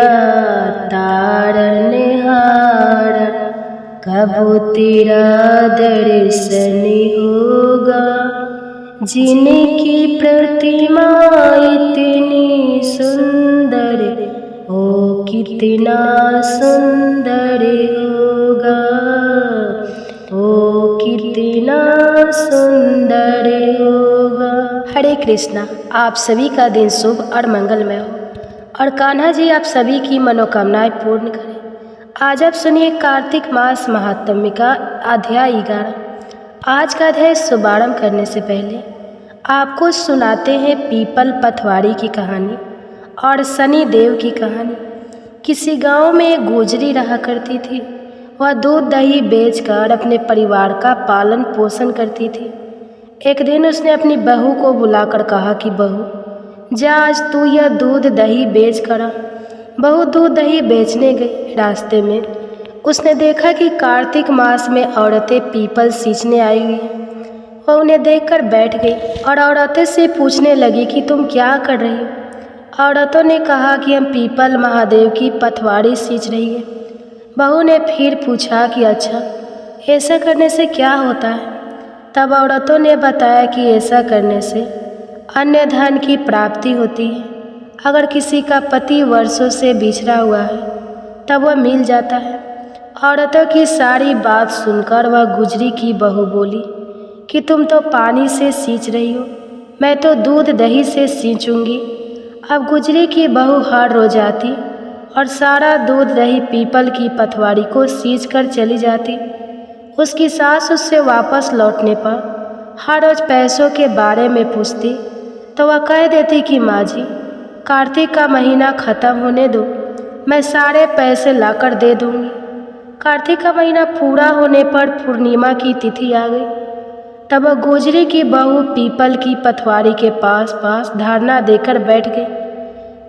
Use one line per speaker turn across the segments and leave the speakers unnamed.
तेरा तारनहार, कब तेरा दर्शन होगा। जिनकी प्रतिमा इतनी सुंदर, ओ कितना सुंदर होगा, ओ कितना सुंदर होगा। हरे कृष्णा। आप सभी का दिन शुभ और मंगलमय हो और कान्हा जी आप सभी की मनोकामनाएं पूर्ण करें। आज आप सुनिए कार्तिक मास महात्म्य का अध्याय 11। आज का अध्याय शुभारंभ करने से पहले आपको सुनाते हैं पीपल पथवारी की कहानी और शनि देव की कहानी। किसी गांव में एक गुजरी रहा करती थी। वह दूध दही बेचकर अपने परिवार का पालन पोषण करती थी। एक दिन उसने अपनी बहू को बुलाकर कहा कि बहू, जा आज तू यह दूध दही बेच कर आ। बहू दूध दही बेचने गई। रास्ते में उसने देखा कि कार्तिक मास में औरतें पीपल सींचने आई हुई हैं। वह उन्हें देखकर बैठ गई और औरतें से पूछने लगी कि तुम क्या कर रही हो। औरतों ने कहा कि हम पीपल महादेव की पथवारी सींच रही है। बहू ने फिर पूछा कि अच्छा, ऐसा करने से क्या होता है। तब औरतों ने बताया कि ऐसा करने से अन्य धन की प्राप्ति होती है। अगर किसी का पति वर्षों से बिछड़ा हुआ है तब वह मिल जाता है। औरतों की सारी बात सुनकर वह गुजरी की बहू बोली कि तुम तो पानी से सींच रही हो, मैं तो दूध दही से सींचूंगी। अब गुजरी की बहू हर रोज आती और सारा दूध दही पीपल की पथवारी को सींच कर चली जाती। उसकी सास उससे वापस लौटने पर हर रोज पैसों के बारे में पूछती तो वह कह देती कि माँ जी, कार्तिक का महीना ख़त्म होने दो, मैं सारे पैसे लाकर दे दूँगी। कार्तिक का महीना पूरा होने पर पूर्णिमा की तिथि आ गई। तब वह गुजरी की बहू पीपल की पथवारी के पास धरना देकर बैठ गई।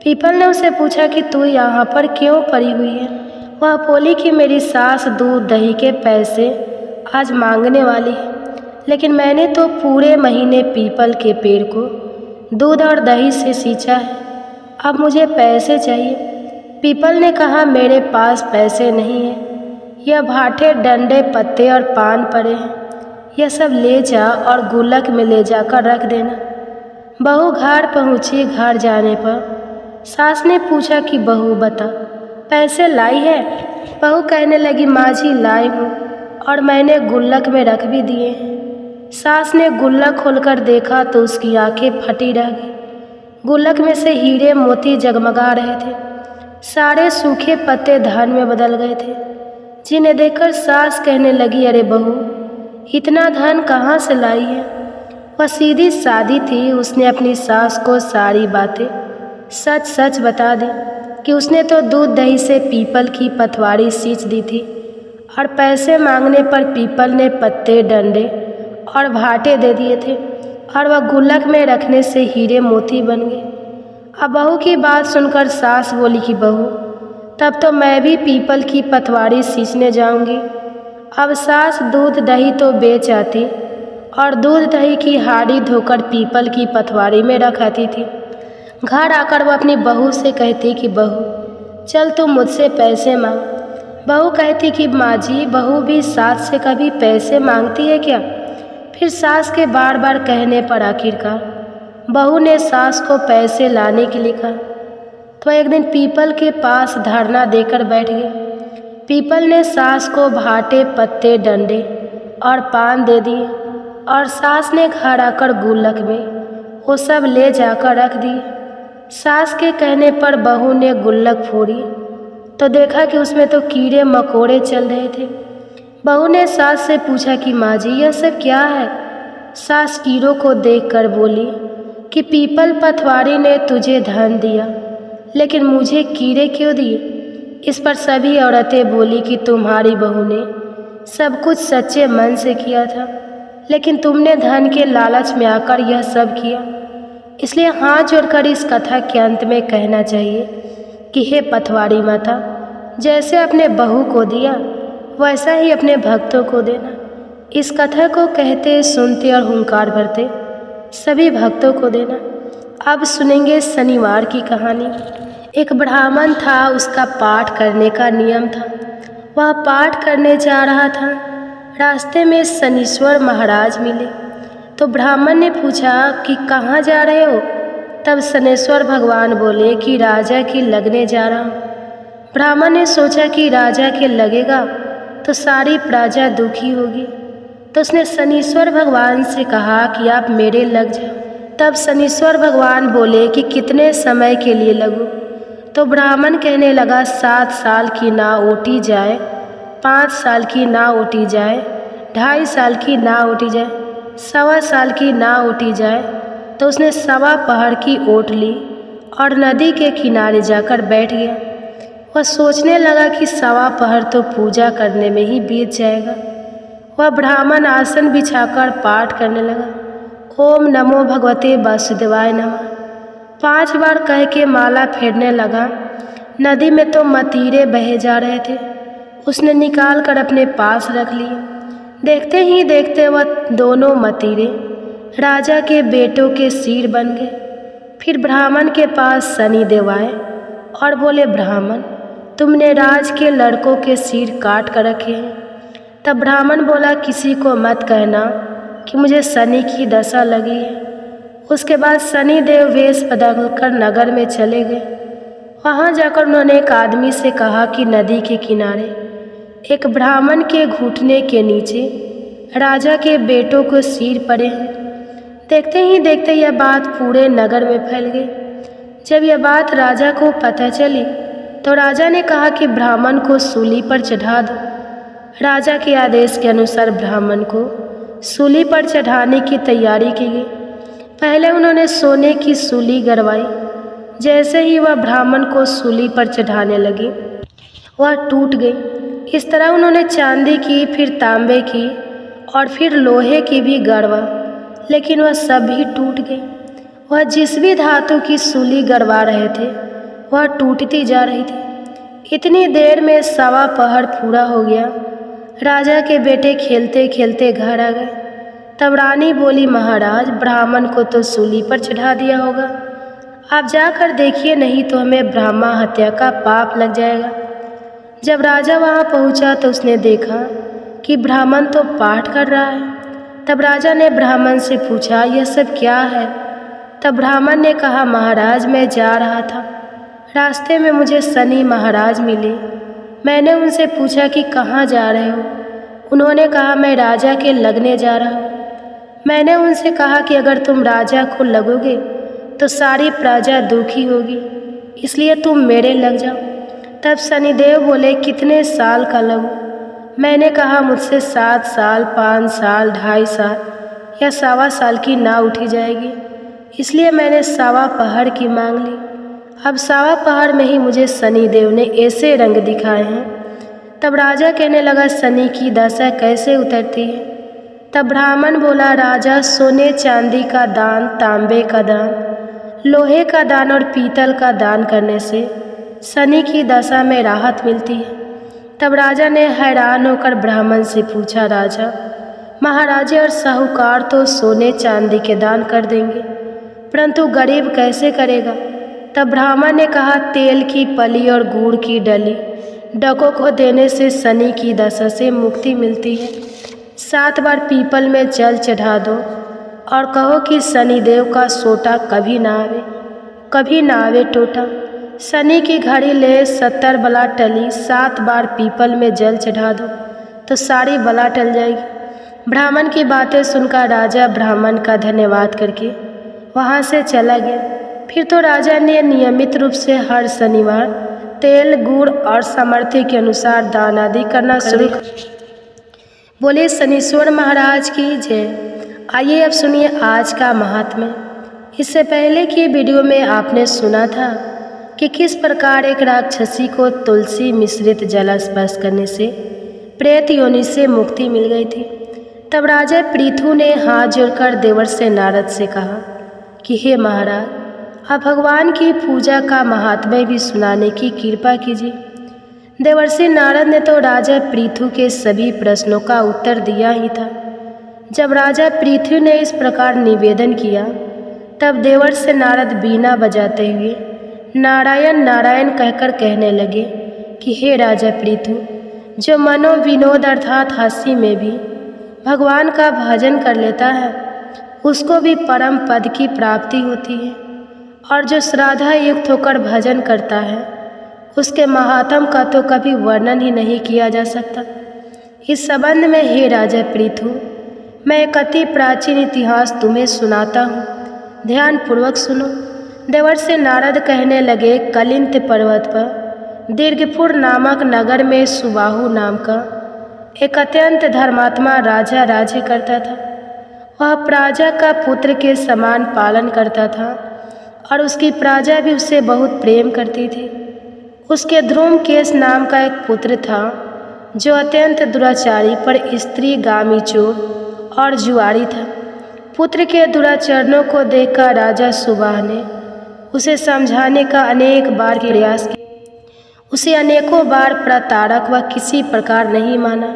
पीपल ने उसे पूछा कि तू यहाँ पर क्यों पड़ी हुई है। वह बोली कि मेरी सास दूध दही के पैसे आज मांगने वाली है, लेकिन मैंने तो पूरे महीने पीपल के पेड़ को दूध और दही से सींचा है, अब मुझे पैसे चाहिए। पीपल ने कहा मेरे पास पैसे नहीं हैं, यह भाटे डंडे पत्ते और पान पड़े हैं, यह सब ले जा और गुल्लक में ले जाकर रख देना। बहू घर पहुँची। घर जाने पर सास ने पूछा कि बहू बता, पैसे लाई है। बहू कहने लगी माँ जी लाई हूँ और मैंने गुल्लक में रख भी दिए हैं। सास ने गुल्लक खोलकर देखा तो उसकी आंखें फटी रह गई। गुल्लक में से हीरे मोती जगमगा रहे थे। सारे सूखे पत्ते धन में बदल गए थे, जिन्हें देखकर सास कहने लगी अरे बहू, इतना धन कहाँ से लाई है। वह सीधी सादी थी। उसने अपनी सास को सारी बातें सच सच बता दी कि उसने तो दूध दही से पीपल की पथवारी सींच दी थी और पैसे मांगने पर पीपल ने पत्ते डंडे और भाटे दे दिए थे और वह गुल्लक में रखने से हीरे मोती बन गए। अब बहू की बात सुनकर सास बोली कि बहू, तब तो मैं भी पीपल की पथवारी सींचने जाऊंगी। अब सास दूध दही तो बेच आती और दूध दही की हाड़ी धोकर पीपल की पथवारी में रख आती थी। घर आकर वह अपनी बहू से कहती कि बहू चल तुम मुझसे पैसे मांग। बहू कहती कि माँ जी, बहू भी सास से कभी पैसे मांगती है क्या। फिर सास के बार बार कहने पर आखिरकार बहू ने सास को पैसे लाने के लिए कहा। तो एक दिन पीपल के पास धरना देकर बैठ गए। पीपल ने सास को भाटे पत्ते डंडे और पान दे दिए और सास ने घर आकर गुल्लक में वो सब ले जाकर रख दिए। सास के कहने पर बहू ने गुल्लक फोड़ी तो देखा कि उसमें तो कीड़े मकोड़े चल रहे थे। बहू ने सास से पूछा कि माँ जी यह सब क्या है। सास कीड़ों को देखकर बोली कि पीपल पथवारी ने तुझे धन दिया, लेकिन मुझे कीड़े क्यों दिए। इस पर सभी औरतें बोली कि तुम्हारी बहू ने सब कुछ सच्चे मन से किया था, लेकिन तुमने धन के लालच में आकर यह सब किया। इसलिए हाथ जोड़कर इस कथा के अंत में कहना चाहिए कि हे पथवारी माता, जैसे अपने बहू को दिया वैसा ही अपने भक्तों को देना। इस कथा को कहते सुनते और हुंकार भरते सभी भक्तों को देना। अब सुनेंगे शनिवार की कहानी। एक ब्राह्मण था, उसका पाठ करने का नियम था। वह पाठ करने जा रहा था। रास्ते में शनीश्वर महाराज मिले तो ब्राह्मण ने पूछा कि कहाँ जा रहे हो। तब शनेश्वर भगवान बोले कि राजा के लगने जा रहा हूँ। ब्राह्मण ने सोचा कि राजा के लगेगा तो सारी प्रजा दुखी होगी, तो उसने शनीश्वर भगवान से कहा कि आप मेरे लग जाओ। तब शनीश्वर भगवान बोले कि कितने समय के लिए लगूं। तो ब्राह्मण कहने लगा 7 साल की ना ओटी जाए, 5 साल की ना ओटी जाए, 2.5 साल की ना ओटी जाए, 1.25 साल की ना ओटी जाए। तो उसने 1.25 पहर की ओट ली और नदी के किनारे जाकर बैठ गया। वह सोचने लगा कि 1.25 पहर तो पूजा करने में ही बीत जाएगा। वह ब्राह्मण आसन बिछाकर पाठ करने लगा। ओम नमो भगवते वासुदेवाय नमः 5 बार कह के माला फेरने लगा। नदी में तो मतीरे बहे जा रहे थे। उसने निकाल कर अपने पास रख लिए। देखते ही देखते वह दोनों मतीरे राजा के बेटों के सिर बन गए। फिर ब्राह्मण के पास शनिदेव आए और बोले, ब्राह्मण, तुमने राज के लड़कों के सिर काट कर रखे हैं। तब ब्राह्मण बोला, किसी को मत कहना कि मुझे शनि की दशा लगी है। उसके बाद शनिदेव वेश बदल कर नगर में चले गए। वहाँ जाकर उन्होंने एक आदमी से कहा कि नदी के किनारे एक ब्राह्मण के घुटने के नीचे राजा के बेटों को सिर पड़े हैं। देखते ही देखते यह बात पूरे नगर में फैल गई। जब यह बात राजा को पता चली तो राजा ने कहा कि ब्राह्मण को सूली पर चढ़ा दो। राजा के आदेश के अनुसार ब्राह्मण को सूली पर चढ़ाने की तैयारी की गई। पहले उन्होंने सोने की सूली गड़वाई। जैसे ही वह ब्राह्मण को सूली पर चढ़ाने लगी, वह टूट गई। इस तरह उन्होंने चांदी की, फिर तांबे की और फिर लोहे की भी गड़वा, लेकिन वह सब ही टूट गई। वह जिस भी धातु की सूली गड़वा रहे थे वह टूटती जा रही थी। इतनी देर में 1.25 पहर पूरा हो गया। राजा के बेटे खेलते खेलते घर आ गए। तब रानी बोली, महाराज, ब्राह्मण को तो सूली पर चढ़ा दिया होगा, आप जाकर देखिए, नहीं तो हमें ब्राह्मण हत्या का पाप लग जाएगा। जब राजा वहाँ पहुँचा तो उसने देखा कि ब्राह्मण तो पाठ कर रहा है। तब राजा ने ब्राह्मण से पूछा, यह सब क्या है? तब ब्राह्मण ने कहा, महाराज, मैं जा रहा था, रास्ते में मुझे शनि महाराज मिले। मैंने उनसे पूछा कि कहाँ जा रहे हो? उन्होंने कहा, मैं राजा के लगने जा रहा हूँ। मैंने उनसे कहा कि अगर तुम राजा को लगोगे तो सारी प्रजा दुखी होगी, इसलिए तुम मेरे लग जाओ। तब शनिदेव बोले, कितने साल का लगूं? मैंने कहा, मुझसे 7 साल, 5 साल, 2.5 साल या 1.25 साल की ना उठी जाएगी, इसलिए मैंने 1.25 पहर की मांग ली। अब 1.25 पहर में ही मुझे शनिदेव ने ऐसे रंग दिखाए हैं। तब राजा कहने लगा, शनि की दशा कैसे उतरती है? तब ब्राह्मण बोला, राजा, सोने चांदी का दान, तांबे का दान, लोहे का दान और पीतल का दान करने से शनि की दशा में राहत मिलती है। तब राजा ने हैरान होकर ब्राह्मण से पूछा, राजा, महाराजे और साहूकार तो सोने चांदी के दान कर देंगे, परंतु गरीब कैसे करेगा? तब ब्राह्मण ने कहा, तेल की पली और गुड़ की डली डकों को देने से शनि की दशा से मुक्ति मिलती है। 7 बार पीपल में जल चढ़ा दो और कहो कि शनिदेव का सोटा कभी ना आवे, कभी ना आवे टोटा। शनि की घड़ी ले 70 बला टली, 7 बार पीपल में जल चढ़ा दो तो सारी बला टल जाएगी। ब्राह्मण की बातें सुनकर राजा ब्राह्मण का धन्यवाद करके वहाँ से चला गया। फिर तो राजा ने नियमित रूप से हर शनिवार तेल, गुड़ और सामर्थ्य के अनुसार दान आदि करना शुरू कर। बोले शनीश्वर महाराज की जय। आइए अब सुनिए आज का महात्म्य। इससे पहले की वीडियो में आपने सुना था कि किस प्रकार एक राक्षसी को तुलसी मिश्रित जल स्पर्श करने से प्रेत योनि से मुक्ति मिल गई थी। तब राजा पृथु ने हाथ जोड़कर देवर्षि नारद से कहा कि हे महाराज, आप भगवान की पूजा का महात्म्य भी सुनाने की कृपा कीजिए। देवर्षि नारद ने तो राजा पृथु के सभी प्रश्नों का उत्तर दिया ही था। जब राजा पृथु ने इस प्रकार निवेदन किया तब देवर्षि नारद बीना बजाते हुए नारायण नारायण कहकर कहने लगे कि हे राजा पृथु, जो मनोविनोद अर्थात हंसी में भी भगवान का भजन कर लेता है उसको भी परम पद की प्राप्ति होती है, और जो श्रद्धा युक्त होकर भजन करता है उसके महात्म का तो कभी वर्णन ही नहीं किया जा सकता। इस संबंध में हे राजा पृथु, मैं एक अति प्राचीन इतिहास तुम्हें सुनाता हूँ, ध्यानपूर्वक सुनो। देवर्षि नारद कहने लगे, कलिंत पर्वत पर दीर्घपुर नामक नगर में सुबाहु नाम का एक अत्यंत धर्मात्मा राजा राज्य करता था। वह प्रजा का पुत्र के समान पालन करता था और उसकी प्रजा भी उससे बहुत प्रेम करती थी। उसके ध्रुमकेश नाम का एक पुत्र था जो अत्यंत दुराचारी पर स्त्रीगामी चोर और जुआरी था। पुत्र के दुराचरणों को देखकर राजा सुबाह ने उसे समझाने का अनेक बार प्रयास किया। उसे अनेकों बार प्रताड़क व किसी प्रकार नहीं माना।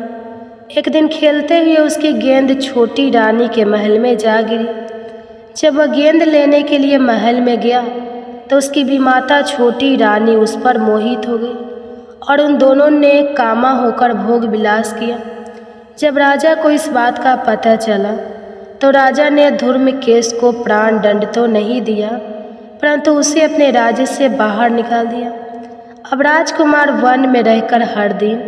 एक दिन खेलते हुए उसकी गेंद छोटी रानी के महल में जा गिरी। जब वह गेंद लेने के लिए महल में गया तो उसकी विमाता छोटी रानी उस पर मोहित हो गई और उन दोनों ने कामा होकर भोग विलास किया। जब राजा को इस बात का पता चला तो राजा ने धूम्रकेश को प्राण दंड तो नहीं दिया, परंतु उसे अपने राज्य से बाहर निकाल दिया। अब राजकुमार वन में रहकर हर दिन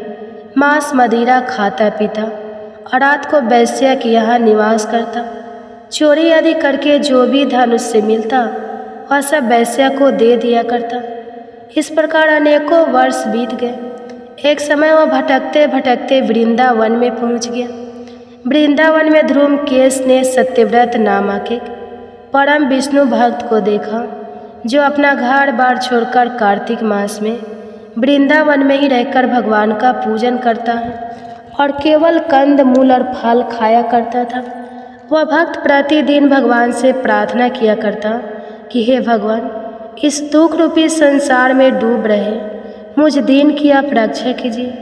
मांस मदिरा खाता पीता और रात को वैश्या के यहाँ निवास करता। चोरी आदि करके जो भी धन उससे मिलता वह सब वैश्या को दे दिया करता। इस प्रकार अनेकों वर्ष बीत गए। एक समय वह भटकते भटकते वृंदावन में पहुँच गया। वृंदावन में धूम्रकेश ने सत्यव्रत नामक एक परम विष्णु भक्त को देखा जो अपना घर बार छोड़कर कार्तिक मास में वृंदावन में ही रहकर भगवान का पूजन करता है और केवल कंद मूल और फल खाया करता था। वह भक्त प्रतिदिन भगवान से प्रार्थना किया करता कि हे भगवान, इस दुख रूपी संसार में डूब रहे मुझ दीन की आप रक्षा कीजिए।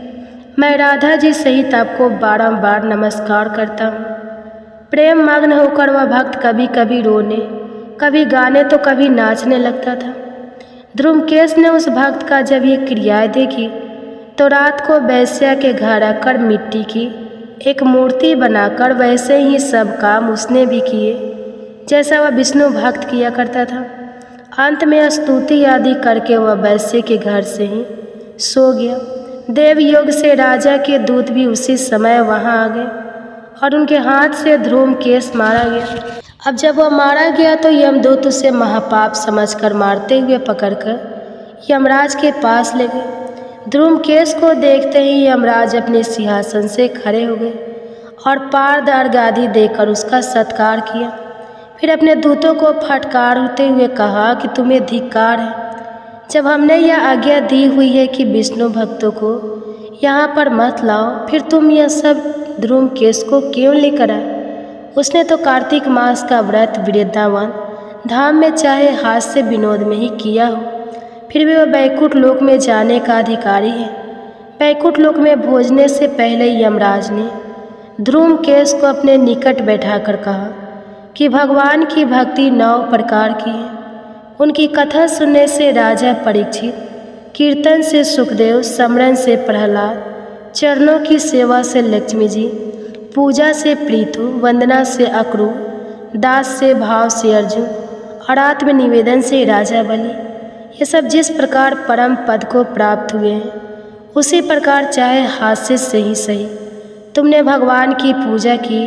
मैं राधा जी सहित आपको बारंबार नमस्कार करता हूँ। प्रेम मग्न होकर वह भक्त कभी कभी रोने, कभी गाने तो कभी नाचने लगता था। धूम्रकेश ने उस भक्त का जब ये क्रियाएं देखी तो रात को वैश्या के घर आकर मिट्टी की एक मूर्ति बनाकर वैसे ही सब काम उसने भी किए जैसा वह विष्णु भक्त किया करता था। अंत में स्तुति आदि करके वह वैश्य के घर से ही सो गया। देव योग से राजा के दूत भी उसी समय वहां आ गए और उनके हाथ से धूम्रकेश मारा गया। अब जब वह मारा गया तो यमदूत उसे महापाप समझकर मारते हुए पकड़कर यमराज के पास ले गए। धूम्रकेश को देखते ही यमराज अपने सिंहासन से खड़े हो गए और पार्द अर्घ आदि देकर उसका सत्कार किया। फिर अपने दूतों को फटकारते हुए कहा कि तुम्हें धिक्कार है। जब हमने यह आज्ञा दी हुई है कि विष्णु भक्तों को यहाँ पर मत लाओ, फिर तुम यह सब धूम्रकेश को क्यों लेकर आए? उसने तो कार्तिक मास का व्रत वृंदावन धाम में चाहे हास्य विनोद में ही किया हो, फिर भी वह बैकुंठ लोक में जाने का अधिकारी है। बैकुंठ लोक में भोजने से पहले यमराज ने धूम्रकेश को अपने निकट बैठाकर कहा कि भगवान की भक्ति 9 प्रकार की है। उनकी कथा सुनने से राजा परीक्षित, कीर्तन से सुखदेव, स्मरण से प्रहलाद, चरणों की सेवा से लक्ष्मी जी, पूजा से पृथु, वंदना से अक्रू, दास से भाव से अर्जुन और आत्मनिवेदन से राजा बलि, ये सब जिस प्रकार परम पद को प्राप्त हुए हैं उसी प्रकार चाहे हास्य से ही सही तुमने भगवान की पूजा की,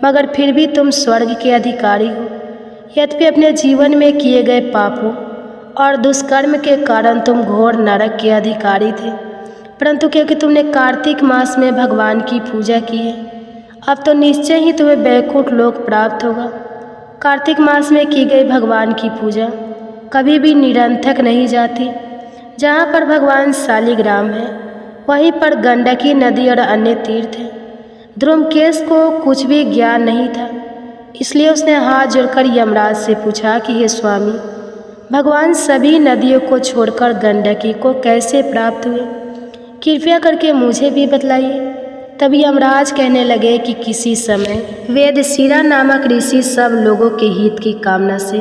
मगर फिर भी तुम स्वर्ग के अधिकारी हो। यद्यपि अपने जीवन में किए गए पापों और दुष्कर्म के कारण तुम घोर नरक के अधिकारी थे, परंतु क्योंकि तुमने कार्तिक मास में भगवान की पूजा की है, अब तो निश्चय ही तुम्हें बैकुंठ लोक प्राप्त होगा। कार्तिक मास में की गई भगवान की पूजा कभी भी निरंथक नहीं जाती। जहाँ पर भगवान शालिग्राम है वहीं पर गंडकी नदी और अन्य तीर्थ हैं। धूम्रकेश को कुछ भी ज्ञान नहीं था, इसलिए उसने हाथ जोड़कर यमराज से पूछा कि हे स्वामी, भगवान सभी नदियों को छोड़कर गंडकी को कैसे प्राप्त हुए? कृपया करके मुझे भी बतलाइए। तभी यमराज कहने लगे कि किसी समय वेदशिरा नामक ऋषि सब लोगों के हित की कामना से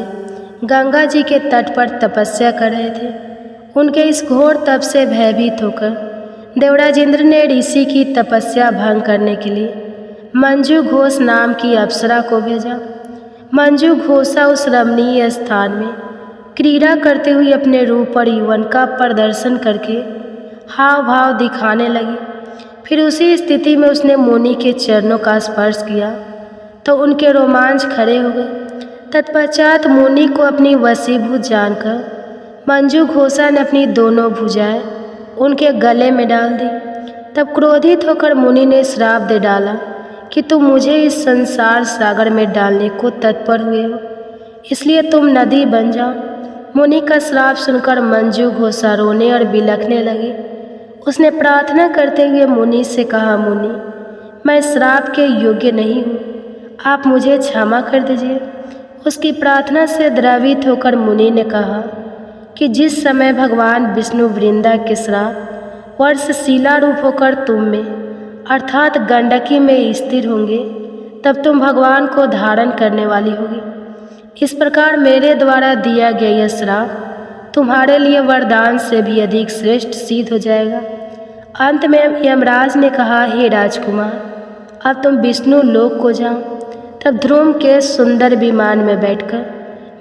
गंगा जी के तट पर तपस्या कर रहे थे। उनके इस घोर तप से भयभीत होकर देवराजेंद्र ने ऋषि की तपस्या भंग करने के लिए मंजू घोष नाम की अप्सरा को भेजा। मंजू घोषा उस रमणीय स्थान में क्रीड़ा करते हुए अपने रूप और यौवन का प्रदर्शन करके हाव भाव दिखाने लगी। फिर उसी स्थिति में उसने मुनि के चरणों का स्पर्श किया तो उनके रोमांच खड़े हो गए। तत्पश्चात मुनि को अपनी वशीभूत जानकर मंजू घोषा ने अपनी दोनों भुजाएं उनके गले में डाल दी। तब क्रोधित होकर मुनि ने श्राप दे डाला कि तुम मुझे इस संसार सागर में डालने को तत्पर हुए हो, इसलिए तुम नदी बन जाओ। मुनि का श्राप सुनकर मंजू घोषा रोने और बिलखने लगी। उसने प्रार्थना करते हुए मुनि से कहा, मुनि, मैं श्राप के योग्य नहीं हूँ, आप मुझे क्षमा कर दीजिए। उसकी प्रार्थना से द्रवित होकर मुनि ने कहा कि जिस समय भगवान विष्णु वृंदा के श्राप वर्ष शिला रूप होकर तुम में अर्थात गंडकी में स्थिर होंगे, तब तुम भगवान को धारण करने वाली होगी। इस प्रकार मेरे द्वारा दिया गया यह श्राप तुम्हारे लिए वरदान से भी अधिक श्रेष्ठ सिद्ध हो जाएगा। अंत में यमराज ने कहा, हे राजकुमार, अब तुम विष्णु लोक को जाओ। तब ध्रुव के सुंदर विमान में बैठकर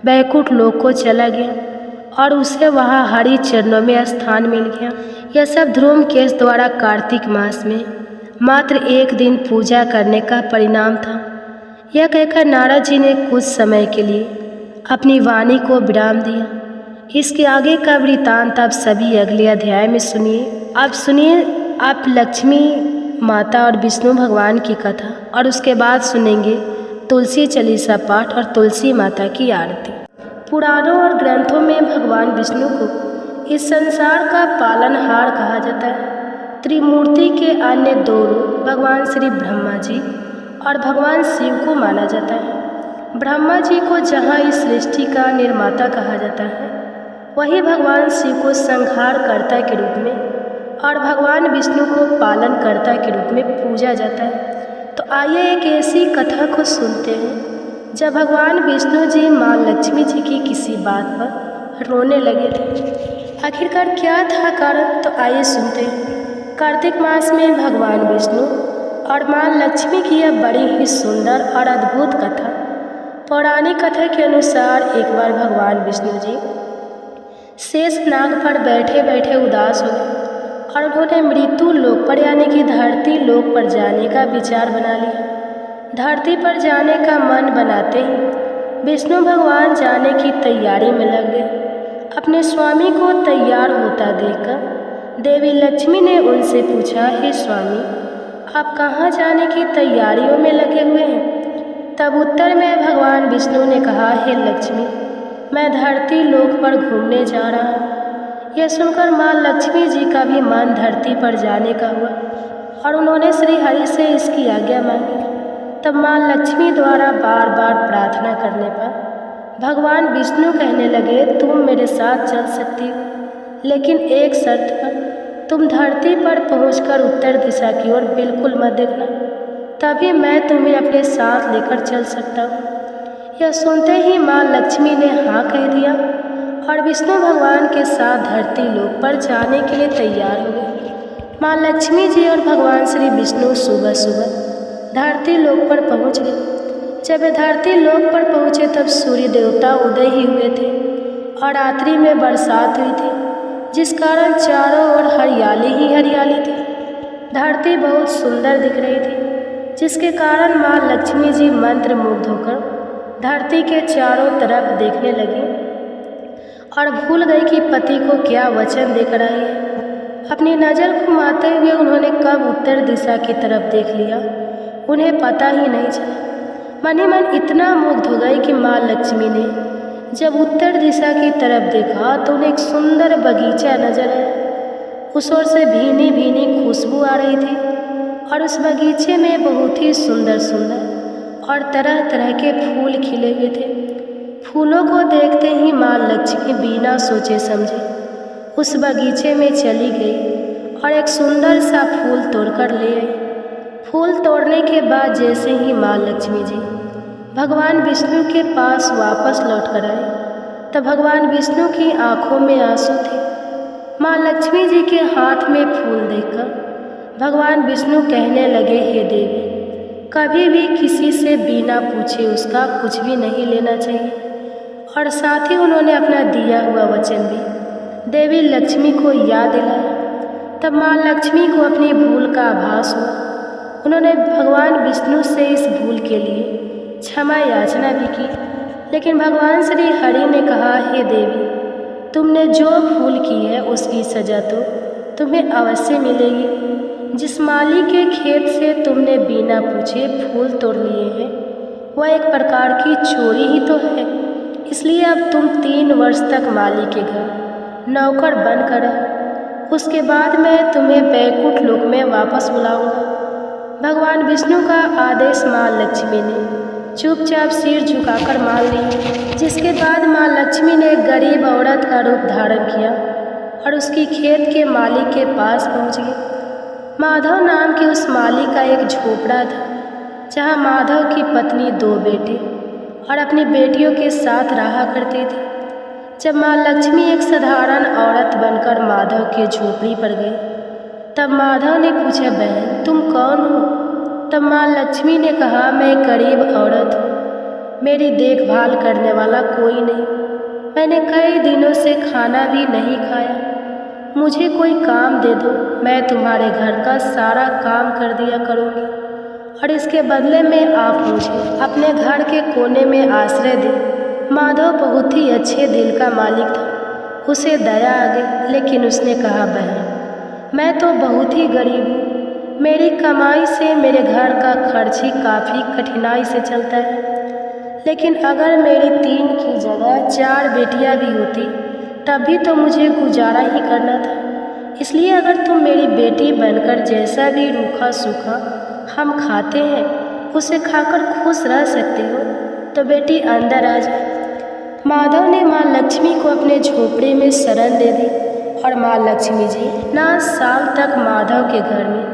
बैकुंठ लोक को चला गया और उसे वहाँ हरि चरणों में स्थान मिल गया। यह सब ध्रुव केश द्वारा कार्तिक मास में मात्र एक दिन पूजा करने का परिणाम था। यह कहकर नारद जी ने कुछ समय के लिए अपनी वाणी को विराम दिया। इसके आगे का वृतांत आप सभी अगले अध्याय में सुनिए। आप सुनिए आप लक्ष्मी माता और विष्णु भगवान की कथा, और उसके बाद सुनेंगे तुलसी चालीसा पाठ और तुलसी माता की आरती। पुराणों और ग्रंथों में भगवान विष्णु को इस संसार का पालनहार कहा जाता है। त्रिमूर्ति के अन्य दो रूप भगवान श्री ब्रह्मा जी और भगवान शिव को माना जाता है। ब्रह्मा जी को जहाँ इस सृष्टि का निर्माता कहा जाता है, वही भगवान शिव को संहारकर्ता के रूप में और भगवान विष्णु को पालनकर्ता के रूप में पूजा जाता है। तो आइए एक ऐसी कथा को सुनते हैं जब भगवान विष्णु जी माँ लक्ष्मी जी की किसी बात पर रोने लगे थे। आखिरकार क्या था कारण, तो आइए सुनते हैं। कार्तिक मास में भगवान विष्णु और माँ लक्ष्मी की यह बड़ी ही सुंदर और अद्भुत कथा। पौराणिक कथा के अनुसार एक बार भगवान विष्णु जी शेष नाग पर बैठे बैठे उदास हो गए और उन्होंने मृत्यु लोक पर यानी कि धरती लोक पर जाने का विचार बना लिया। धरती पर जाने का मन बनाते ही विष्णु भगवान जाने की तैयारी में लग गए। अपने स्वामी को तैयार होता देखकर देवी लक्ष्मी ने उनसे पूछा, हे स्वामी, आप कहाँ जाने की तैयारियों में लगे हुए हैं? तब उत्तर में भगवान विष्णु ने कहा, हे लक्ष्मी, मैं धरती लोक पर घूमने जा रहा हूँ। यह सुनकर माँ लक्ष्मी जी का भी मन धरती पर जाने का हुआ और उन्होंने श्री हरि से इसकी आज्ञा मांगी। तब माँ लक्ष्मी द्वारा बार बार प्रार्थना करने पर भगवान विष्णु कहने लगे, तुम मेरे साथ चल सकती हो, लेकिन एक शर्त पर, तुम धरती पर पहुंचकर उत्तर दिशा की ओर बिल्कुल मत देखना, तभी मैं तुम्हें अपने साथ लेकर चल सकता हूँ। यह सुनते ही माँ लक्ष्मी ने हाँ कह दिया और विष्णु भगवान के साथ धरती लोक पर जाने के लिए तैयार हो गए। माँ लक्ष्मी जी और भगवान श्री विष्णु सुबह सुबह धरती लोक पर पहुँच गए। जब वे धरती लोक पर पहुँचे तब सूर्य देवता उदय ही हुए थे और रात्रि में बरसात हुई थी, जिस कारण चारों ओर हरियाली ही हरियाली थी। धरती बहुत सुंदर दिख रही थी, जिसके कारण माँ लक्ष्मी जी मंत्र मुग्ध होकर धरती के चारों तरफ देखने लगी और भूल गई कि पति को क्या वचन देकर आई है। अपनी नज़र घुमाते हुए उन्होंने कब उत्तर दिशा की तरफ देख लिया, उन्हें पता ही नहीं चला। मन ही मन इतना मुग्ध हो गई कि माँ लक्ष्मी ने जब उत्तर दिशा की तरफ देखा तो उन्हें एक सुंदर बगीचा नजर आया। उस ओर से भीनी भीनी खुशबू आ रही थी और उस बगीचे में बहुत ही सुंदर सुंदर और तरह तरह के फूल खिले हुए थे। फूलों को देखते ही माँ लक्ष्मी बिना सोचे समझे उस बगीचे में चली गई और एक सुंदर सा फूल तोड़कर ले आई। फूल तोड़ने के बाद जैसे ही माँ लक्ष्मी जी भगवान विष्णु के पास वापस लौट कर आए, तब भगवान विष्णु की आंखों में आंसू थे। माँ लक्ष्मी जी के हाथ में फूल देखकर भगवान विष्णु कहने लगे, हे देवी, कभी भी किसी से बिना पूछे उसका कुछ भी नहीं लेना चाहिए। और साथ ही उन्होंने अपना दिया हुआ वचन भी देवी लक्ष्मी को याद दिलाया। तब माँ लक्ष्मी को अपनी भूल का आभास हुआ। उन्होंने भगवान विष्णु से इस भूल के लिए क्षमा याचना भी की, लेकिन भगवान श्री हरि ने कहा, हे देवी, तुमने जो भूल की है उसकी सज़ा तो तुम्हें अवश्य मिलेगी। जिस माली के खेत से तुमने बिना पूछे फूल तोड़ लिए हैं वह एक प्रकार की चोरी ही तो है। इसलिए अब तुम 3 वर्ष तक माली के घर नौकर बनकर रहो। उसके बाद मैं तुम्हें बैकुंठ लोक में वापस बुलाऊंगा। भगवान विष्णु का आदेश माँ लक्ष्मी ने चुपचाप सिर झुकाकर मान ली। जिसके बाद माँ लक्ष्मी ने एक गरीब औरत का रूप धारण किया और उसकी खेत के माली के पास पहुँच गई। माधव नाम के उस माली का एक झोपड़ा था, जहाँ माधव की पत्नी 2 बेटे और अपनी बेटियों के साथ रहा करती थी। जब माँ लक्ष्मी एक साधारण औरत बनकर माधव के झोपड़ी पर गई, तब माधव ने पूछा, बहन तुम कौन हो? तब माँ लक्ष्मी ने कहा, मैं एक गरीब औरत हूँ, मेरी देखभाल करने वाला कोई नहीं। मैंने कई दिनों से खाना भी नहीं खाया। मुझे कोई काम दे दो, मैं तुम्हारे घर का सारा काम कर दिया करूँगी और इसके बदले में आप मुझे अपने घर के कोने में आश्रय दें। माधव बहुत ही अच्छे दिल का मालिक था। उसे दया आ गई, लेकिन उसने कहा, बहन मैं तो बहुत ही गरीब हूँ। मेरी कमाई से मेरे घर का खर्च ही काफ़ी कठिनाई से चलता है। लेकिन अगर मेरी 3 की जगह 4 बेटियां भी होती तब भी तो मुझे गुजारा ही करना था। इसलिए अगर तुम मेरी बेटी बनकर जैसा भी रूखा सूखा हम खाते हैं उसे खाकर खुश रह सकते हो तो बेटी अंदर आ जाए। माधव ने माँ लक्ष्मी को अपने झोपड़े में शरण दे दी और माँ लक्ष्मी जी 9 साल तक माधव के घर में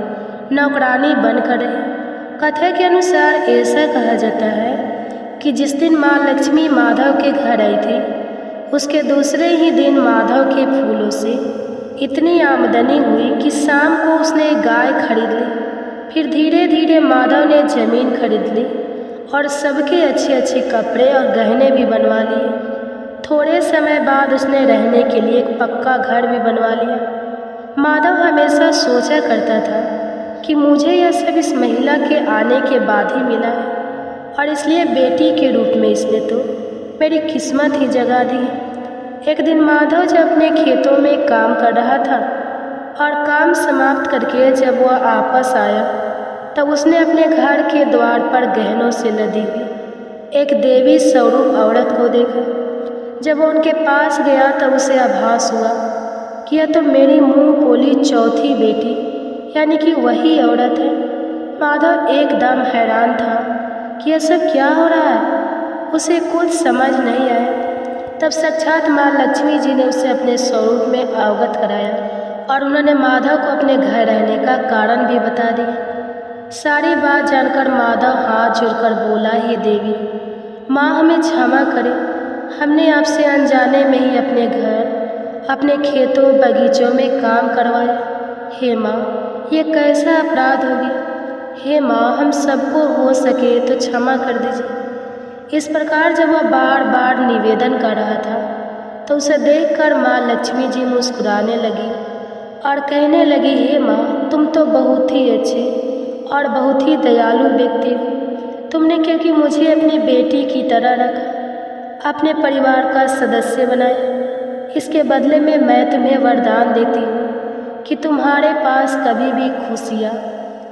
नौकरानी बनकर रही। कथा के अनुसार ऐसा कहा जाता है कि जिस दिन माँ लक्ष्मी माधव के घर आई थी उसके दूसरे ही दिन माधव के फूलों से इतनी आमदनी हुई कि शाम को उसने एक गाय खरीद ली। फिर धीरे धीरे माधव ने ज़मीन खरीद ली और सबके अच्छे अच्छे कपड़े और गहने भी बनवा लिए। थोड़े समय बाद उसने रहने के लिए एक पक्का घर भी बनवा लिया। माधव हमेशा सोचा करता था कि मुझे यह सब इस महिला के आने के बाद ही मिला है और इसलिए बेटी के रूप में इसने तो मेरी किस्मत ही जगा दी है। एक दिन माधव जब अपने खेतों में काम कर रहा था और काम समाप्त करके जब वह वापस आया तब उसने अपने घर के द्वार पर गहनों से लदी हुई एक देवी स्वरूप औरत को देखा। जब वह उनके पास गया तब उसे आभास हुआ कि यह तो मेरी मुँह बोली चौथी बेटी यानी कि वही औरत है। माधव एकदम हैरान था कि यह सब क्या हो रहा है। उसे कुछ समझ नहीं आया। तब साक्षात माँ लक्ष्मी जी ने उसे अपने स्वरूप में अवगत कराया और उन्होंने माधव को अपने घर रहने का कारण भी बता दिया। सारी बात जानकर माधव हाथ जोड़कर बोला, हे देवी माँ हमें क्षमा करें, हमने आपसे अनजाने में ही अपने घर अपने खेतों बगीचों में काम करवाया। हे माँ ये कैसा अपराध हो गया। हे माँ हम सबको हो सके तो क्षमा कर दीजिए। इस प्रकार जब वह बार बार निवेदन कर रहा था तो उसे देखकर माँ लक्ष्मी जी मुस्कुराने लगी और कहने लगी, हे माँ तुम तो बहुत ही अच्छे और बहुत ही दयालु व्यक्ति हो। तुमने क्योंकि मुझे अपनी बेटी की तरह रखा, अपने परिवार का सदस्य बनाया। इसके बदले में मैं तुम्हें वरदान देती हूँ कि तुम्हारे पास कभी भी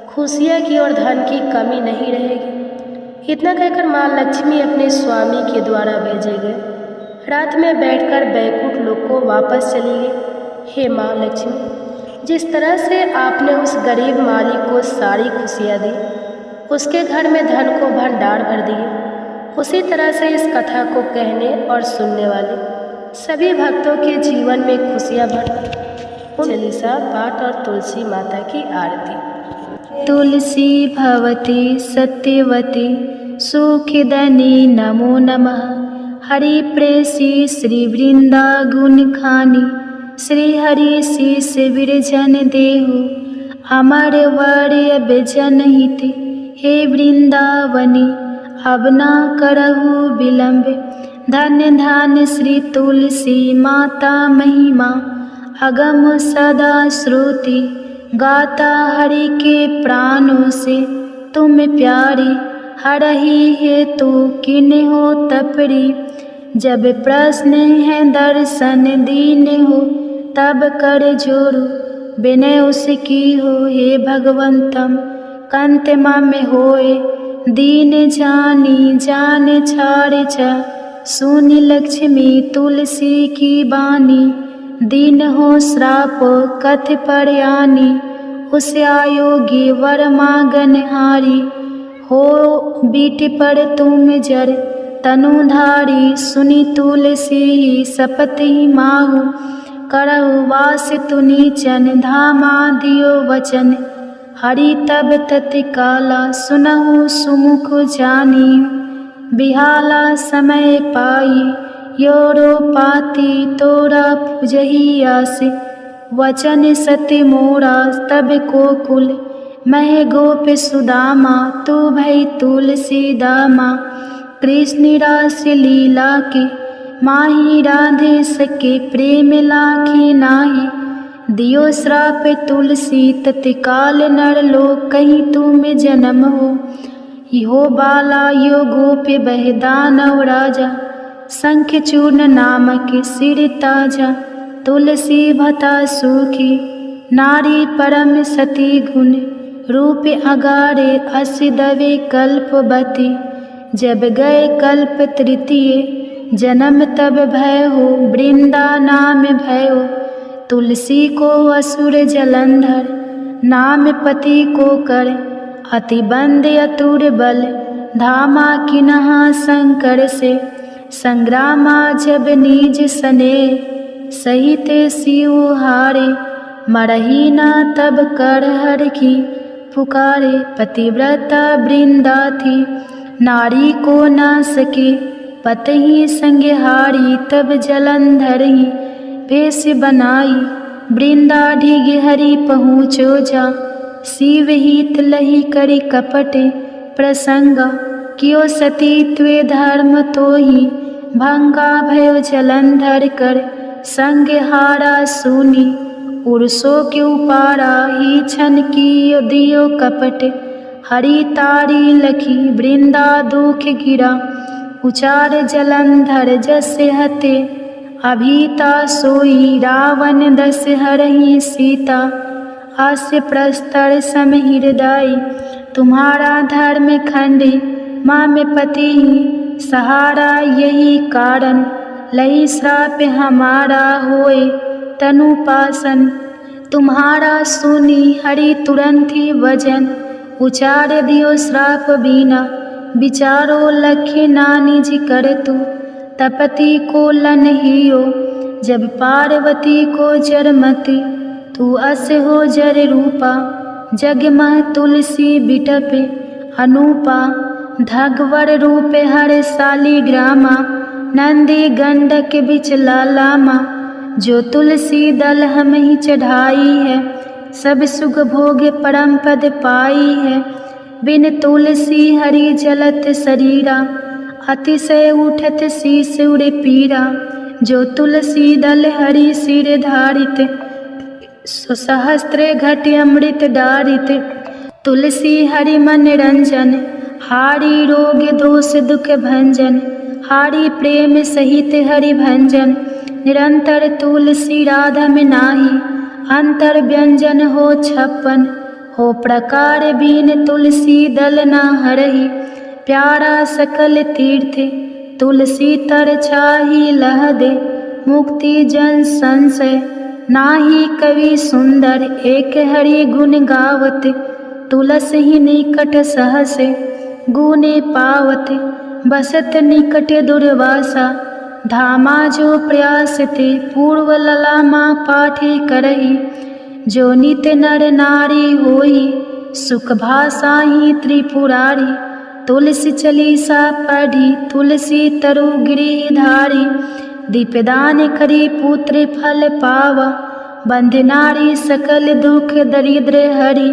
खुशियाँ की और धन की कमी नहीं रहेगी। इतना कहकर माँ लक्ष्मी अपने स्वामी के द्वारा भेजे गए रात में बैठकर बैकुंठ लोक को वापस चली गई। हे माँ लक्ष्मी, जिस तरह से आपने उस गरीब माली को सारी खुशियाँ दी, उसके घर में धन को भंडार भर दिए, उसी तरह से इस कथा को कहने और सुनने वाले सभी भक्तों के जीवन में खुशियाँ भर। चालीसा पाठ और तुलसी माता की आरती।
तुलसी भवती सत्यवती सुखदनी नमो नमः। हरि प्रेसी श्री वृंदा गुण खानी, श्री हरि शीस विरजन देहु, अमर वर्य जनहित हे वृंदावनी, अब ना करहु विलंब, धन्य धन्य श्री तुलसी माता महिमा, अगम सदा श्रुति गाता हरि के प्राणों से तुम प्यारी, हरहि हेतु किन्हो तपरी, जब प्रश्न है दर्शन दीन हो, तब कर जोरु विनय उसकी हो, हे भगवंतम कंत मम होए, दीन जानी जान छाड़ जा, सुनि लक्ष्मी तुलसी की बानी, दीन हो श्राप कथ पर आनी, उस आयोगी वर मांगन हारी, हो बीट पर तुम जर तनुधारी, सुनि तुलसी सपति माहु, करहु वास तुनीचन, धामा दियो वचन, हरि तब तत्काला सुनहु सुमुख जानी, बिहाला समय पाई योरो पाती, तोरा पुजही आस, वचन सत्य मोरा तब को कुल, मह गोप सुदामा तू भई तुलसी दामा, कृष्ण रास लीला के माही राधे सके, प्रेम लाखी नाही, दियो श्राप तुलसी तत्काल नर लोक, कहीं तुम जन्म हो, यो बाला यो गोप बह दानव राजा, शंख चूर्ण नामक सिर ताजा, तुलसी भता सूखी नारी परम सती गुण, रूप अगारे अस दवे कल्पवती, जब गए कल्प तृतीय जन्म तब भय हो, वृंदा नाम भयो, तुलसी को असुर जलंधर, नाम पति को कर अति बंद अतुर बल, धामा किन्हा शंकर से संग्रामा, जब निज सने सहित शिव हारे, मरही ना तब कर हर की पुकारे, पतिव्रता वृंदा थी नारी को ना सके, पतही संगहारी, तब जलंधर ही भेष बनाई, वृंदा ढिग हरि पहुँचो जा, शिव हित लही करी कपट प्रसंगा, कियो सती त्वे धर्म तो ही भंगा, भयो जलंधर कर संग हारा सुनी, उर्सो के उपारा ही छन की दियो कपट, हरि तारी लखी वृंदा दुख गिरा, उचार जलंधर जस हते, अभीता सोई रावण दस हरहि सीता, हास्य प्रस्तर सम हृदय, तुम्हारा धर्म खंडे, माँ में पति ही सहारा, यही कारण लही श्राप हमारा होए तनुपासन, तुम्हारा सुनी हरि तुरंत ही वजन, उचार दियो श्राप बीना, विचारो लखे नानी जी कर तू, तपति को लन हियो, जब पार्वती को जरमति, तू अस हो जर रूपा, जगमह तुलसी बिटपे अनूपा, धगवर रूपे हर शालिग्रामा, नंदी गंडक बिच लालामा, जो तुलसी दल हम ही चढ़ाई है, सब सुख भोग परम पद पाई है, बिन तुलसी हरि जलत शरीरा, अतिशय उठत शीस उड़े पीरा, जो तुलसी दल हरि सिर धारित, सहस्त्र घट अमृत डारित, तुलसी हरि मन रंजन, हारी रोग दोष दुख भंजन, हारी प्रेम सहित हरि भंजन, निरंतर तुलसी राधा में नाही, अंतर व्यंजन हो 56, हो प्रकार बीन तुलसी दल ना हरहि, प्यारा सकल तीर्थ तुलसी तर छाही लह दे, मुक्ति जन संशय नाही कवि सुंदर, एक हरि गुण गावत, तुलसी ही निकट सहसे गुने पावत, बसत निकट दुर्वासा, धामा जो प्रयास ते पूर्व ललामा पाठी करही, जो नित नर नारी होई, सुख भाषा ही त्रिपुरारी, तुलसी चालीसा पढ़ी, तुलसी तरु गिरिधारी, दीपदान करी पुत्र फल पावा, बंध नारी सकल दुख दरिद्र हरि,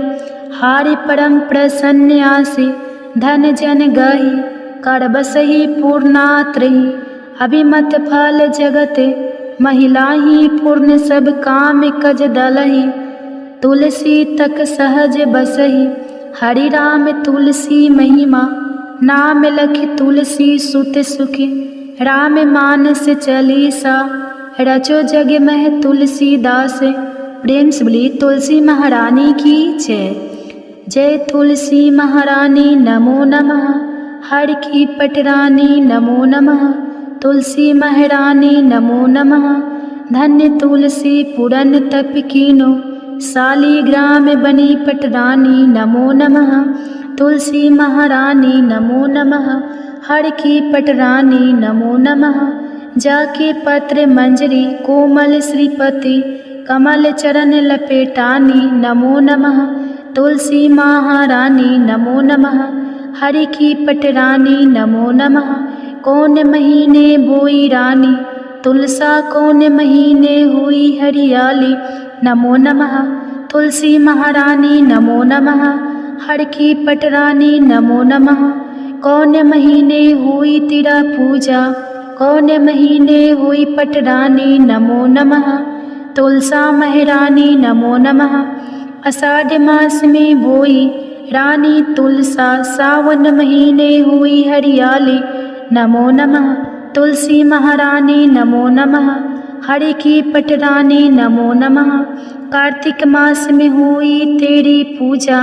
हारि परम प्रसन्न आसी, धन जन गही, कर बसही पूर्णात्रही, अभिमत फल जगत महिला ही, पूर्ण सब काम कज दलही, तुलसी तक सहज बसही, हरि राम तुलसी महिमा, नाम लखि तुलसी सुत सुखी, राम मानस चालीसा, रचो जग मह तुलसीदास। प्रेम से बोली तुलसी महारानी की जय। जय तुलसी महारानी नमो नमः, हर की पटरानी नमो नमः, तुलसी महारानी नमो नमः, धन्य तुलसी पुरन तप कीनो, शालीग्राम बनी पटरानी नमो नमः, तुलसी महारानी नमो नमः, हर की पटरानी नमो नमः, जाके पत्र मंजरी कोमल श्रीपति, कमल चरण लपेटानी नमो नमः, तुलसी महारानी नमो नमः, हरि की पटरानी नमो नमः, कौन महीने बोई रानी, तुलसा कौन महीने हुई हरियाली, नमो नमः, तुलसी महारानी नमो नमः, हर की पटरानी नमो नमः, कौन महीने हुई तेरा पूजा, कौन महीने हुई पटरानी नमो नमः, तुलसा महारानी नमो नमः, आषाढ़ मास में बोई रानी तुलसा, सावन महीने हुई हरियाली, नमो नमः, तुलसी महारानी नमो नमः, हरि की पटरानी नमो नमः, कार्तिक मास में हुई तेरी पूजा,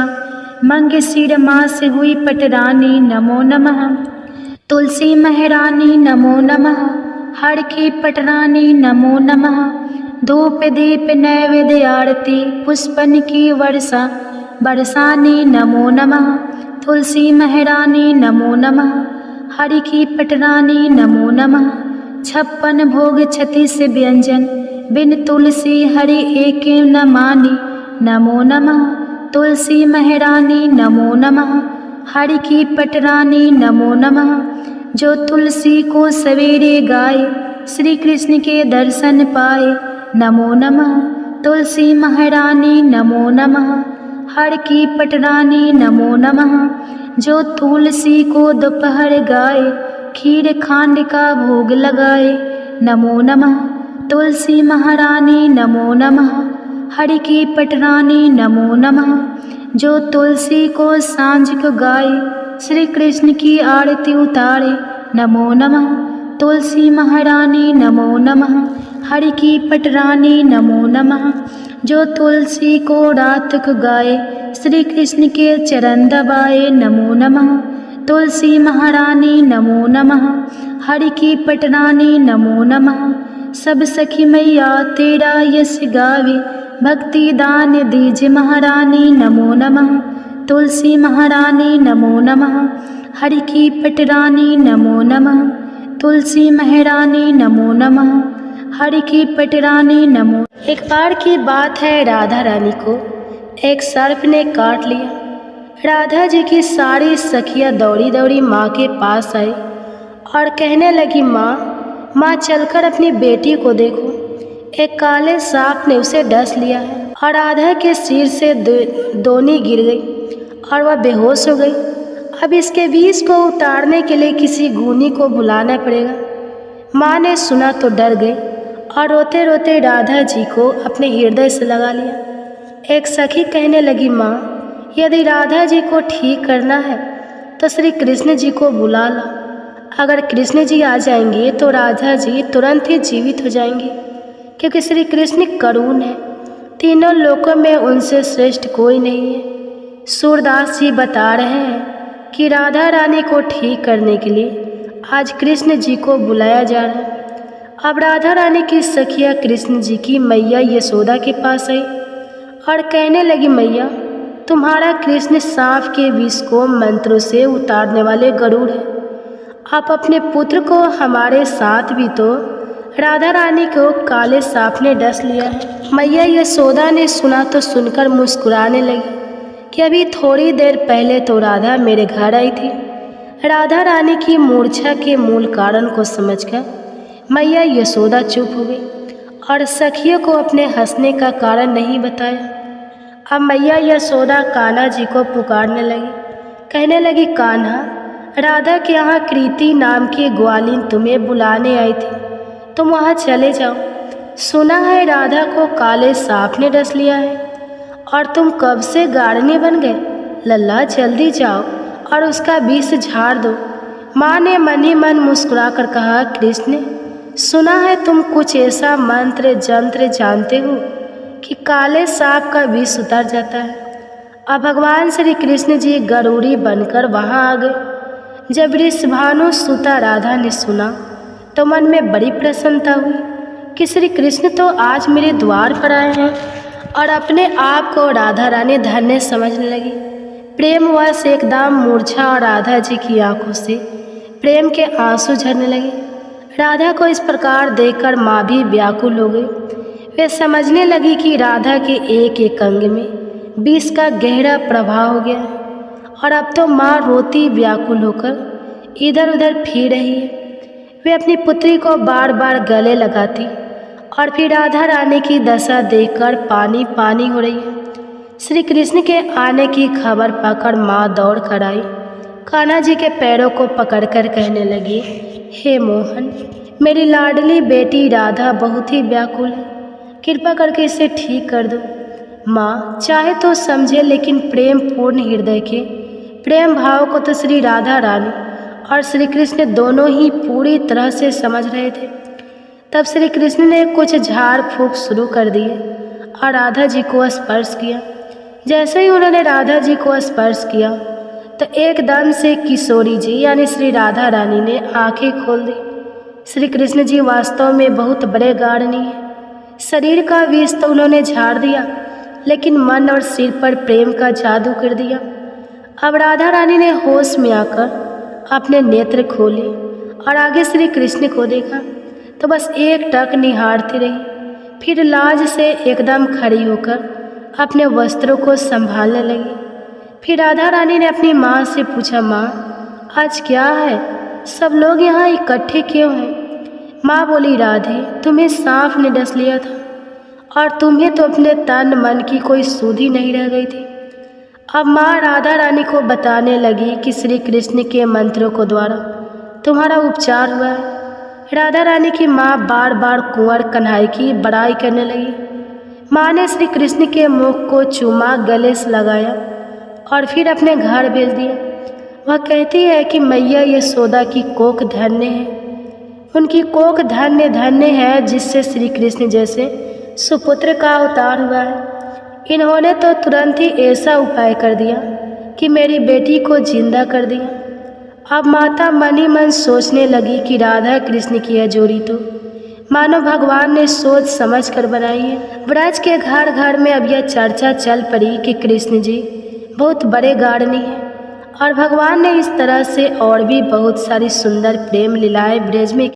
मंगशीर मास हुई पटरानी नमो नमः, तुलसी महारानी नमो नमः, हर की पटरानी नमो नमः, धूप दीप नैवेद्य आरती पुष्पन की वर्षा बरसानी नमो नमः, तुलसी महारानी नमो नमः, हरि की पटरानी नमो नमः, 56 भोग 36 व्यंजन, बिन तुलसी हरि एक न मानी, नमो नमः, तुलसी महारानी नमो नमः, हरि की पटरानी नमो नमः, जो तुलसी को सवेरे गाए, श्री कृष्ण के दर्शन पाए, नमो नमः, तुलसी महारानी नमो नमः, हर की पटरानी नमो नमः, जो तुलसी को दोपहर गाए, खीर खांड का भोग लगाए, नमो नमः, तुलसी महारानी नमो नमः, हरि की पटरानी नमो नमः, जो तुलसी को सांझ को गाए, श्री कृष्ण की आरती उतारे, नमो नमः, तुलसी महारानी नमो नमः, हरि की पटरानी नमो नमः, जो तुलसी को रात को गाए, श्री कृष्ण के चरण दबाए, नमो नमः, तुलसी महारानी नमो नमः, हरि की पटरानी नमो नमः, सब सखी मैया तेरा यश गावे, भक्ति दान दीज महारानी नमो नमः, तुलसी महारानी नमो नमः, हरि की पटरानी नमो नमः, तुलसी महारानी नमो नमः, हरि की पटरानी नमो। एक बार की बात है, राधा रानी को एक सर्प ने काट लिया। राधा जी की सारी सखियाँ दौड़ी दौड़ी माँ के पास आई और कहने लगी, माँ चलकर अपनी बेटी को देखो, एक काले सांप ने उसे डस लिया है। और राधा के सिर से दोनी गिर गई और वह बेहोश हो गई। अब इसके विष को उतारने के लिए किसी गुनी को बुलाना पड़ेगा। माँ ने सुना तो डर गई और रोते रोते राधा जी को अपने हृदय से लगा लिया। एक सखी कहने लगी, माँ यदि राधा जी को ठीक करना है तो श्री कृष्ण जी को बुला लो। अगर कृष्ण जी आ जाएंगे तो राधा जी तुरंत ही जीवित हो जाएंगी, क्योंकि श्री कृष्ण करुण है, तीनों लोकों में उनसे श्रेष्ठ कोई नहीं है। सूरदास जी बता रहे हैं कि राधा रानी को ठीक करने के लिए आज कृष्ण जी को बुलाया जा रहा है। अब राधा रानी की सखिया कृष्ण जी की मैया यशोदा के पास आई और कहने लगी, मैया तुम्हारा कृष्ण सांप के विष को मंत्रों से उतारने वाले गरुड़ है, आप अपने पुत्र को हमारे साथ भी तो। राधा रानी को काले सांप ने डस लिया है। मैया यशोदा ने सुना तो सुनकर मुस्कुराने लगी कि अभी थोड़ी देर पहले तो राधा मेरे घर आई थी,
राधा रानी की मूर्छा के मूल कारण को समझकर मैया यशोदा चुप हो गई और सखियों को अपने हंसने का कारण नहीं बताया। अब मैया यशोदा कान्हा जी को पुकारने लगी, कहने लगी, कान्हा, राधा के यहाँ कृति नाम की ग्वालिन तुम्हें बुलाने आई थी, तुम वहाँ चले जाओ। सुना है राधा को काले सांप ने डस लिया है और तुम कब से गाड़ने बन गए। लल्ला जल्दी जाओ और उसका विष झाड़ दो। माँ ने मन ही मन मुस्कुरा कर कहा, कृष्ण, सुना है तुम कुछ ऐसा मंत्र जंत्र जानते हो कि काले सांप का विष उतर जाता है। अब भगवान श्री कृष्ण जी गरूरी बनकर वहाँ आ गए। जब ऋषभानु सुता राधा ने सुना तो मन में बड़ी प्रसन्नता हुई कि श्री कृष्ण तो आज मेरे द्वार पर आए हैं, और अपने आप को राधा रानी धन्य समझने लगी। प्रेमवश एकदम मूर्छा और राधा जी की आंखों से प्रेम के आंसू झरने लगे। राधा को इस प्रकार देखकर माँ भी व्याकुल हो गई। वे समझने लगी कि राधा के एक एक अंग में विष का गहरा प्रभाव हो गया है, और अब तो माँ रोती व्याकुल होकर इधर उधर फिर रही है। वे अपनी पुत्री को बार बार गले लगाती और फिर राधा रानी की दशा देखकर पानी पानी हो रही है। श्री कृष्ण के आने की खबर पाकर माँ दौड़ कर आई, कान्हा जी के पैरों को पकड़कर कहने लगी, हे मोहन, मेरी लाडली बेटी राधा बहुत ही व्याकुल है, कृपा करके इसे ठीक कर दो। माँ चाहे तो समझे, लेकिन प्रेम पूर्ण हृदय के प्रेम भाव को तो श्री राधा रानी और श्री कृष्ण दोनों ही पूरी तरह से समझ रहे थे। तब श्री कृष्ण ने कुछ झाड़ फूंक शुरू कर दिए और राधा जी को स्पर्श किया। जैसे ही उन्होंने राधा जी को स्पर्श किया तो एकदम से किशोरी जी यानी श्री राधा रानी ने आंखें खोल दी। श्री कृष्ण जी वास्तव में बहुत बड़े गाढ़नी हैं। शरीर का विष तो उन्होंने झाड़ दिया, लेकिन मन और सिर पर प्रेम का जादू कर दिया। अब राधा रानी ने होश में आकर अपने नेत्र खोले और आगे श्री कृष्ण को देखा तो बस एक टक निहारती रही। फिर लाज से एकदम खड़ी होकर अपने वस्त्रों को संभालने लगी। फिर राधा रानी ने अपनी माँ से पूछा, माँ आज क्या है, सब लोग यहाँ इकट्ठे क्यों हैं? माँ बोली, राधे, तुम्हें सांप ने डस लिया था और तुम्हें तो अपने तन मन की कोई सुध ही नहीं रह गई थी। अब माँ राधा रानी को बताने लगी कि श्री कृष्ण के मंत्रों को द्वारा तुम्हारा उपचार हुआ है। राधा रानी की माँ बार बार कुंवर कन्हई की बड़ाई करने लगी। माँ ने श्री कृष्ण के मुख को चूमा, गले से लगाया और फिर अपने घर भेज दिया। वह कहती है कि मैया यशोदा की कोख धन्य है, उनकी कोख धन्य धन्य है जिससे श्री कृष्ण जैसे सुपुत्र का अवतार हुआ है। इन्होंने तो तुरंत ही ऐसा उपाय कर दिया कि मेरी बेटी को जिंदा कर दिया। अब माता मन ही मन सोचने लगी कि राधा कृष्ण की यह जोड़ी तो मानो भगवान ने सोच समझ कर बनाई है। ब्रज के घर घर में अब यह चर्चा चल पड़ी कि कृष्ण जी बहुत बड़े गाढ़नी हैं और भगवान ने इस तरह से और भी बहुत सारी सुंदर प्रेम लीलाएं ब्रज में